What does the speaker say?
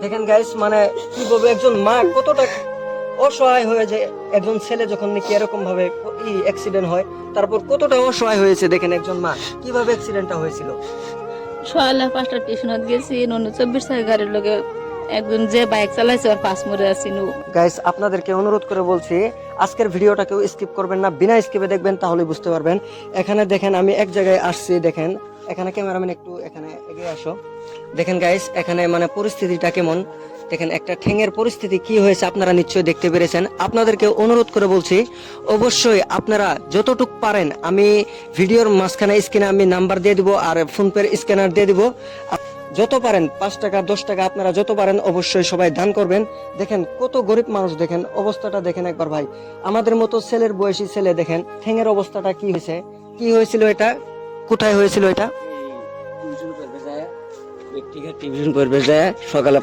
দেখেন গাইস, মানে কিভাবে একজন মা কতটা অসহায় হয়ে যায়। একজন ছেলে যখন নাকি এরকম ভাবে অ্যাক্সিডেন্ট হয়, তারপর কতটা অসহায় হয়েছে। দেখেন একজন মা কিভাবে অ্যাক্সিডেন্টটা হয়েছিল। সকালে 5টা টিউশনত গেছি, ননু 24 গাড়ির লগে একজন যে বাইক চালাইছে ওর পাশ মরে আসিনু। গাইস, আপনাদেরকে অনুরোধ করে বলছি, আজকের ভিডিওটা কেউ স্কিপ করবেন না, বিনা স্কিপে দেখবেন, তাহলে বুঝতে পারবেন। এখানে দেখেন আমি এক জায়গায় আসছি, দেখেন এখানে ক্যামেরাম্যান একটু এখানে এগিয়ে আসো। দেখেন গাইস, এখানে মানে পরিস্থিতিটা কেমন, দেখেন একটা ঠ্যাঙের পরিস্থিতি কি হয়েছে আপনারা নিশ্চয়ই দেখতে পেরেছেন। আপনাদেরকে অনুরোধ করে বলছি, অবশ্যই আপনারা যতটুক পারেন, আমি ভিডিওর মাঝখানে স্ক্রিনে আমি নাম্বার দিয়ে দিব আর ফোনপের স্ক্যানার দিয়ে দিব। যত পারেন 5 টাকা 10 টাকা আপনারা যত পারেন অবশ্যই সবাই দান করবেন। দেখেন কত গরিব মানুষ, দেখেন অবস্থাটা দেখেন একবার ভাই। আমাদের মতো ছেলের বয়সী ছেলে, দেখেন ঠ্যাঙের অবস্থাটা কি হয়েছে, কি হয়েছিল এটা, কোথায় হয়েছিল এটা। টিউশন পড়বে যায় সকালে